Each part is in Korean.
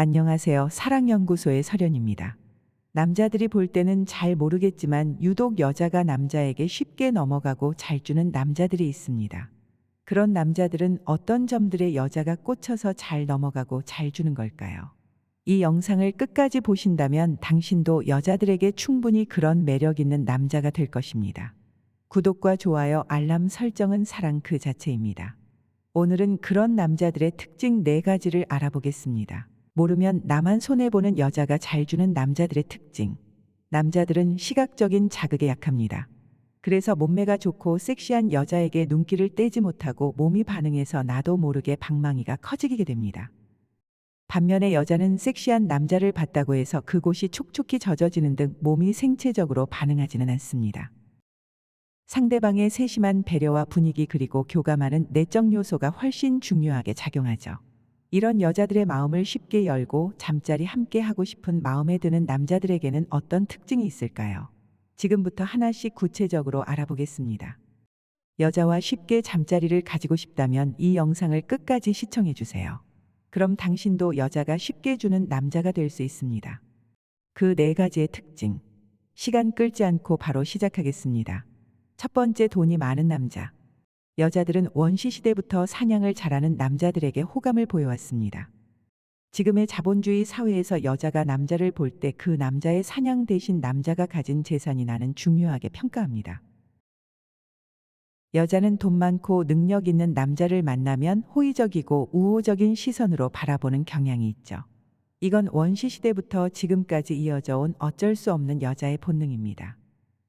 안녕하세요. 사랑연구소의 설연입니다. 남자들이 볼 때는 잘 모르겠지만 유독 여자가 남자에게 쉽게 넘어가고 잘 주는 남자들이 있습니다. 그런 남자들은 어떤 점들에 여자가 꽂혀서 잘 넘어가고 잘 주는 걸까요? 이 영상을 끝까지 보신다면 당신도 여자들에게 충분히 그런 매력 있는 남자가 될 것입니다. 구독과 좋아요, 알람 설정은 사랑 그 자체입니다. 오늘은 그런 남자들의 특징 4가지를 알아보겠습니다. 모르면 나만 손해보는 여자가 잘 주는 남자들의 특징. 남자들은 시각적인 자극에 약합니다. 그래서 몸매가 좋고 섹시한 여자에게 눈길을 떼지 못하고 몸이 반응해서 나도 모르게 방망이가 커지게 됩니다. 반면에 여자는 섹시한 남자를 봤다고 해서 그곳이 촉촉히 젖어지는 등 몸이 생체적으로 반응하지는 않습니다. 상대방의 세심한 배려와 분위기 그리고 교감하는 내적 요소가 훨씬 중요하게 작용하죠. 이런 여자들의 마음을 쉽게 열고 잠자리 함께 하고 싶은 마음에 드는 남자들에게는 어떤 특징이 있을까요? 지금부터 하나씩 구체적으로 알아보겠습니다. 여자와 쉽게 잠자리를 가지고 싶다면 이 영상을 끝까지 시청해 주세요. 그럼 당신도 여자가 쉽게 주는 남자가 될 수 있습니다. 그 4가지의 특징. 시간 끌지 않고 바로 시작하겠습니다. 첫 번째, 돈이 많은 남자. 여자들은 원시시대부터 사냥을 잘하는 남자들에게 호감을 보여왔습니다. 지금의 자본주의 사회에서 여자가 남자를 볼 때 그 남자의 사냥 대신 남자가 가진 재산이 나는 중요하게 평가합니다. 여자는 돈 많고 능력 있는 남자를 만나면 호의적이고 우호적인 시선으로 바라보는 경향이 있죠. 이건 원시시대부터 지금까지 이어져 온 어쩔 수 없는 여자의 본능입니다.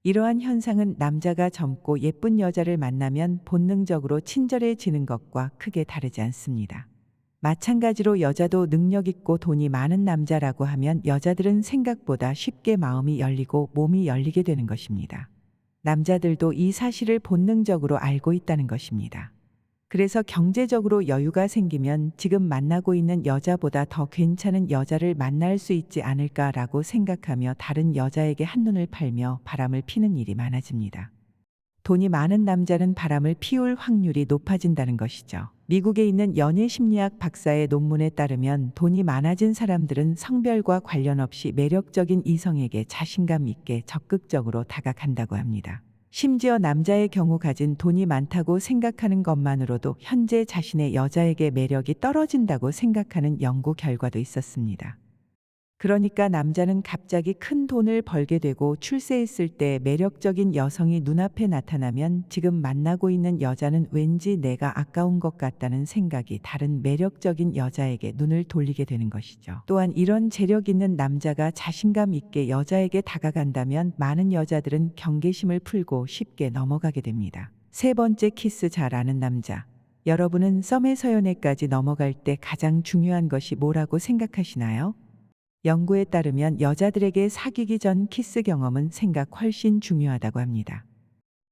이러한 현상은 남자가 젊고 예쁜 여자를 만나면 본능적으로 친절해지는 것과 크게 다르지 않습니다. 마찬가지로 여자도 능력 있고 돈이 많은 남자라고 하면 여자들은 생각보다 쉽게 마음이 열리고 몸이 열리게 되는 것입니다. 남자들도 이 사실을 본능적으로 알고 있다는 것입니다. 그래서 경제적으로 여유가 생기면 지금 만나고 있는 여자보다 더 괜찮은 여자를 만날 수 있지 않을까라고 생각하며 다른 여자에게 한눈을 팔며 바람을 피는 일이 많아집니다. 돈이 많은 남자는 바람을 피울 확률이 높아진다는 것이죠. 미국에 있는 연애 심리학 박사의 논문에 따르면 돈이 많아진 사람들은 성별과 관련 없이 매력적인 이성에게 자신감 있게 적극적으로 다가간다고 합니다. 심지어 남자의 경우 가진 돈이 많다고 생각하는 것만으로도 현재 자신의 여자에게 매력이 떨어진다고 생각하는 연구 결과도 있었습니다. 그러니까 남자는 갑자기 큰 돈을 벌게 되고 출세했을 때 매력적인 여성이 눈앞에 나타나면 지금 만나고 있는 여자는 왠지 내가 아까운 것 같다는 생각이 다른 매력적인 여자에게 눈을 돌리게 되는 것이죠. 또한 이런 재력 있는 남자가 자신감 있게 여자에게 다가간다면 많은 여자들은 경계심을 풀고 쉽게 넘어가게 됩니다. 세 번째, 키스 잘하는 남자. 여러분은 썸에서 연애까지 넘어갈 때 가장 중요한 것이 뭐라고 생각하시나요? 연구에 따르면 여자들에게 사귀기 전 키스 경험은 생각 훨씬 중요하다고 합니다.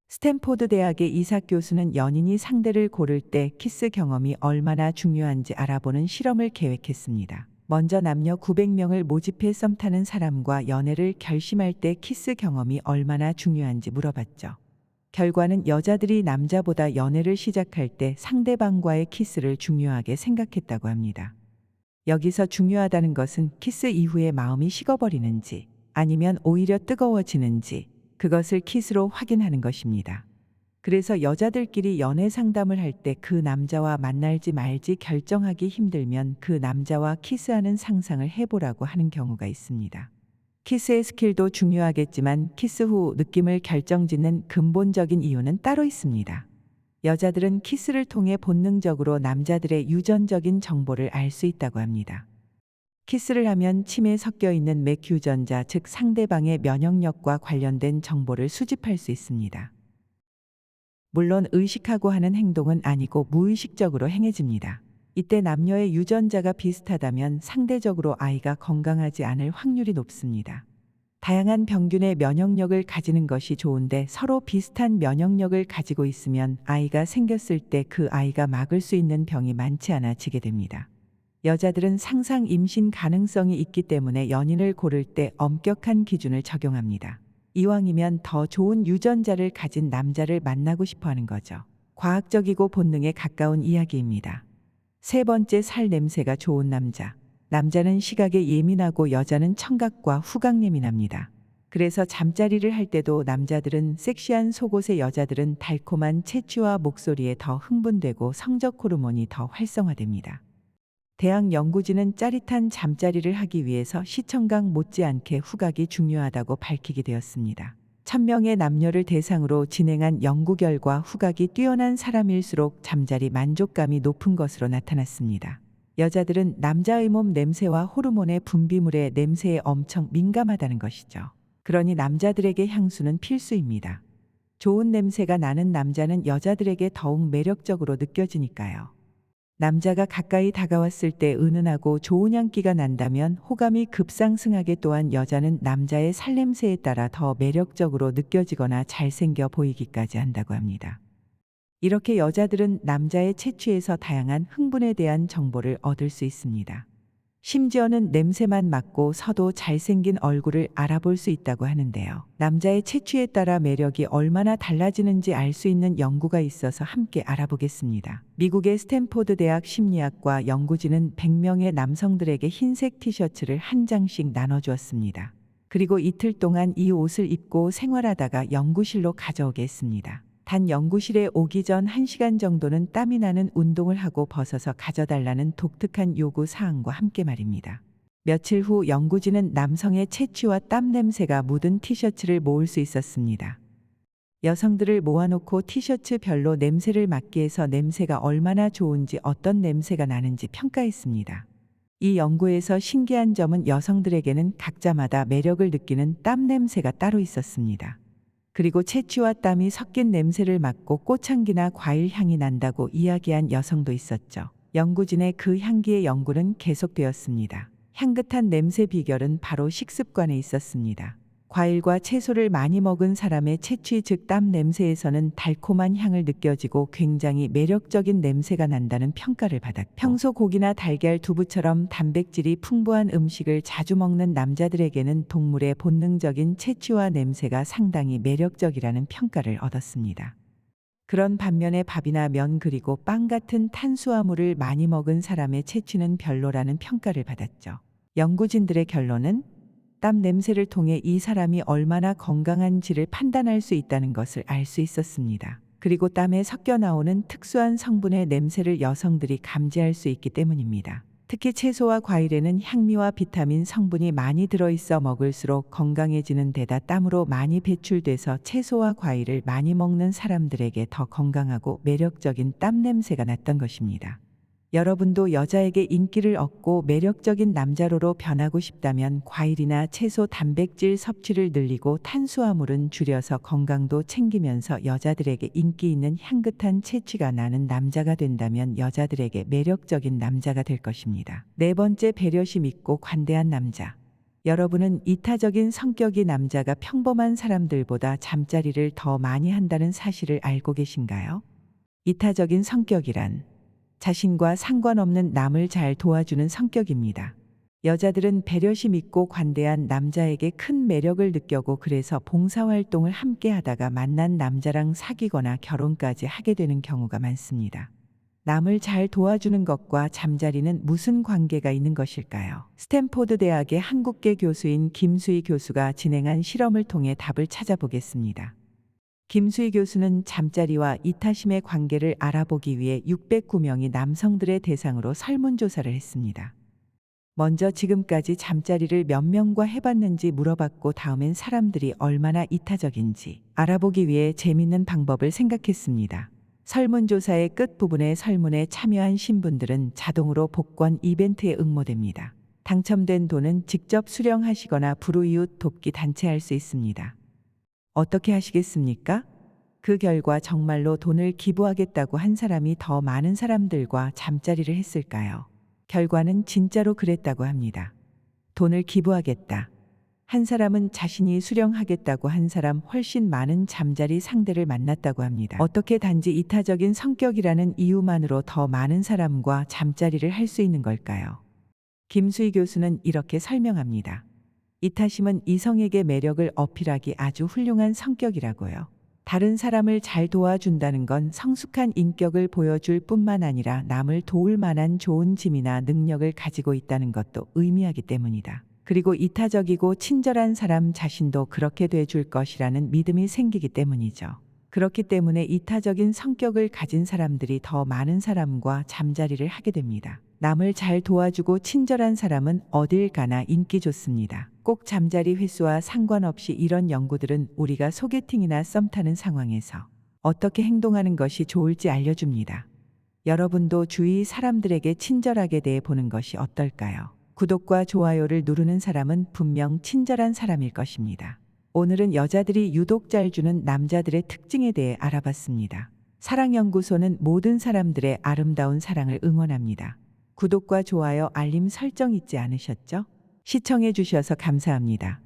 스탠포드 대학의 이삭 교수는 연인이 상대를 고를 때 키스 경험이 얼마나 중요한지 알아보는 실험을 계획했습니다. 먼저 남녀 900명을 모집해 썸 타는 사람과 연애를 결심할 때 키스 경험이 얼마나 중요한지 물어봤죠. 결과는 여자들이 남자보다 연애를 시작할 때 상대방과의 키스를 중요하게 생각했다고 합니다. 여기서 중요하다는 것은 키스 이후에 마음이 식어버리는지 아니면 오히려 뜨거워지는지 그것을 키스로 확인하는 것입니다. 그래서 여자들끼리 연애 상담을 할 때 그 남자와 만날지 말지 결정하기 힘들면 그 남자와 키스하는 상상을 해보라고 하는 경우가 있습니다. 키스의 스킬도 중요하겠지만 키스 후 느낌을 결정짓는 근본적인 이유는 따로 있습니다. 여자들은 키스를 통해 본능적으로 남자들의 유전적인 정보를 알 수 있다고 합니다. 키스를 하면 침에 섞여 있는 맥 유전자, 즉 상대방의 면역력과 관련된 정보를 수집할 수 있습니다. 물론 의식하고 하는 행동은 아니고 무의식적으로 행해집니다. 이때 남녀의 유전자가 비슷하다면 상대적으로 아이가 건강하지 않을 확률이 높습니다. 다양한 병균의 면역력을 가지는 것이 좋은데 서로 비슷한 면역력을 가지고 있으면 아이가 생겼을 때 그 아이가 막을 수 있는 병이 많지 않아지게 됩니다. 여자들은 상상 임신 가능성이 있기 때문에 연인을 고를 때 엄격한 기준을 적용합니다. 이왕이면 더 좋은 유전자를 가진 남자를 만나고 싶어 하는 거죠. 과학적이고 본능에 가까운 이야기입니다. 세 번째, 살 냄새가 좋은 남자. 남자는 시각에 예민하고 여자는 청각과 후각 예민합니다. 그래서 잠자리를 할 때도 남자들은 섹시한 속옷에 여자들은 달콤한 채취와 목소리에 더 흥분되고 성적 호르몬이 더 활성화됩니다. 대학 연구진은 짜릿한 잠자리를 하기 위해서 시청각 못지않게 후각이 중요하다고 밝히게 되었습니다. 1000명의 남녀를 대상으로 진행한 연구 결과 후각이 뛰어난 사람일수록 잠자리 만족감이 높은 것으로 나타났습니다. 여자들은 남자의 몸 냄새와 호르몬의 분비물의 냄새에 엄청 민감하다는 것이죠. 그러니 남자들에게 향수는 필수입니다. 좋은 냄새가 나는 남자는 여자들에게 더욱 매력적으로 느껴지니까요. 남자가 가까이 다가왔을 때 은은하고 좋은 향기가 난다면 호감이 급상승하게, 또한 여자는 남자의 살냄새에 따라 더 매력적으로 느껴지거나 잘생겨 보이기까지 한다고 합니다. 이렇게 여자들은 남자의 채취에서 다양한 흥분에 대한 정보를 얻을 수 있습니다. 심지어는 냄새만 맡고 서도 잘생긴 얼굴을 알아볼 수 있다고 하는데요. 남자의 채취에 따라 매력이 얼마나 달라지는지 알 수 있는 연구가 있어서 함께 알아보겠습니다. 미국의 스탠포드 대학 심리학과 연구진은 100명의 남성들에게 흰색 티셔츠를 한 장씩 나눠주었습니다. 그리고 이틀 동안 이 옷을 입고 생활하다가 연구실로 가져오게 했습니다. 단 연구실에 오기 전 1시간 정도는 땀이 나는 운동을 하고 벗어서 가져달라는 독특한 요구 사항과 함께 말입니다. 며칠 후 연구진은 남성의 채취와 땀 냄새가 묻은 티셔츠를 모을 수 있었습니다. 여성들을 모아놓고 티셔츠별로 냄새를 맡게 해서 냄새가 얼마나 좋은지, 어떤 냄새가 나는지 평가했습니다. 이 연구에서 신기한 점은 여성들에게는 각자마다 매력을 느끼는 땀 냄새가 따로 있었습니다. 그리고 채취와 땀이 섞인 냄새를 맡고 꽃향기나 과일 향이 난다고 이야기한 여성도 있었죠. 연구진의 그 향기의 연구는 계속되었습니다. 향긋한 냄새 비결은 바로 식습관에 있었습니다. 과일과 채소를 많이 먹은 사람의 채취 즉 땀 냄새에서는 달콤한 향을 느껴지고 굉장히 매력적인 냄새가 난다는 평가를 받았고, 평소 고기나 달걀, 두부처럼 단백질이 풍부한 음식을 자주 먹는 남자들에게는 동물의 본능적인 채취와 냄새가 상당히 매력적이라는 평가를 얻었습니다. 그런 반면에 밥이나 면 그리고 빵 같은 탄수화물을 많이 먹은 사람의 채취는 별로라는 평가를 받았죠. 연구진들의 결론은 땀 냄새를 통해 이 사람이 얼마나 건강한지를 판단할 수 있다는 것을 알 수 있었습니다. 그리고 땀에 섞여 나오는 특수한 성분의 냄새를 여성들이 감지할 수 있기 때문입니다. 특히 채소와 과일에는 향미와 비타민 성분이 많이 들어있어 먹을수록 건강해지는 데다 땀으로 많이 배출돼서 채소와 과일을 많이 먹는 사람들에게 더 건강하고 매력적인 땀 냄새가 났던 것입니다. 여러분도 여자에게 인기를 얻고 매력적인 남자로로 변하고 싶다면 과일이나 채소 단백질 섭취를 늘리고 탄수화물은 줄여서 건강도 챙기면서 여자들에게 인기 있는 향긋한 채취가 나는 남자가 된다면 여자들에게 매력적인 남자가 될 것입니다. 네 번째, 배려심 있고 관대한 남자. 여러분은 이타적인 성격이 남자가 평범한 사람들보다 잠자리를 더 많이 한다는 사실을 알고 계신가요? 이타적인 성격이란 자신과 상관없는 남을 잘 도와주는 성격입니다. 여자들은 배려심 있고 관대한 남자에게 큰 매력을 느끼고 그래서 봉사활동을 함께 하다가 만난 남자랑 사귀거나 결혼까지 하게 되는 경우가 많습니다. 남을 잘 도와주는 것과 잠자리는 무슨 관계가 있는 것일까요? 스탠포드 대학의 한국계 교수인 김수희 교수가 진행한 실험을 통해 답을 찾아보겠습니다. 김수희 교수는 잠자리와 이타심의 관계를 알아보기 위해 609명의 남성들의 대상으로 설문조사를 했습니다. 먼저 지금까지 잠자리를 몇 명과 해봤는지 물어봤고 다음엔 사람들이 얼마나 이타적인지 알아보기 위해 재밌는 방법을 생각했습니다. 설문조사의 끝부분의 설문에 참여한 신분들은 자동으로 복권 이벤트에 응모됩니다. 당첨된 돈은 직접 수령하시거나 불우이웃 돕기 단체할 수 있습니다. 어떻게 하시겠습니까? 그 결과 정말로 돈을 기부하겠다고 한 사람이 더 많은 사람들과 잠자리를 했을까요? 결과는 진짜로 그랬다고 합니다. 돈을 기부하겠다 한 사람은 자신이 수령하겠다고 한 사람 훨씬 많은 잠자리 상대를 만났다고 합니다. 어떻게 단지 이타적인 성격이라는 이유만으로 더 많은 사람과 잠자리를 할 수 있는 걸까요? 김수희 교수는 이렇게 설명합니다. 이타심은 이성에게 매력을 어필하기 아주 훌륭한 성격이라고요. 다른 사람을 잘 도와준다는 건 성숙한 인격을 보여줄 뿐만 아니라 남을 도울 만한 좋은 짐이나 능력을 가지고 있다는 것도 의미하기 때문이다. 그리고 이타적이고 친절한 사람 자신도 그렇게 돼줄 것이라는 믿음이 생기기 때문이죠. 그렇기 때문에 이타적인 성격을 가진 사람들이 더 많은 사람과 잠자리를 하게 됩니다. 남을 잘 도와주고 친절한 사람은 어딜 가나 인기 좋습니다. 꼭 잠자리 횟수와 상관없이 이런 연구들은 우리가 소개팅이나 썸 타는 상황에서 어떻게 행동하는 것이 좋을지 알려줍니다. 여러분도 주위 사람들에게 친절하게 대해 보는 것이 어떨까요? 구독과 좋아요를 누르는 사람은 분명 친절한 사람일 것입니다. 오늘은 여자들이 유독 잘 주는 남자들의 특징에 대해 알아봤습니다. 사랑연구소는 모든 사람들의 아름다운 사랑을 응원합니다. 구독과 좋아요, 알림 설정 잊지 않으셨죠? 시청해 주셔서 감사합니다.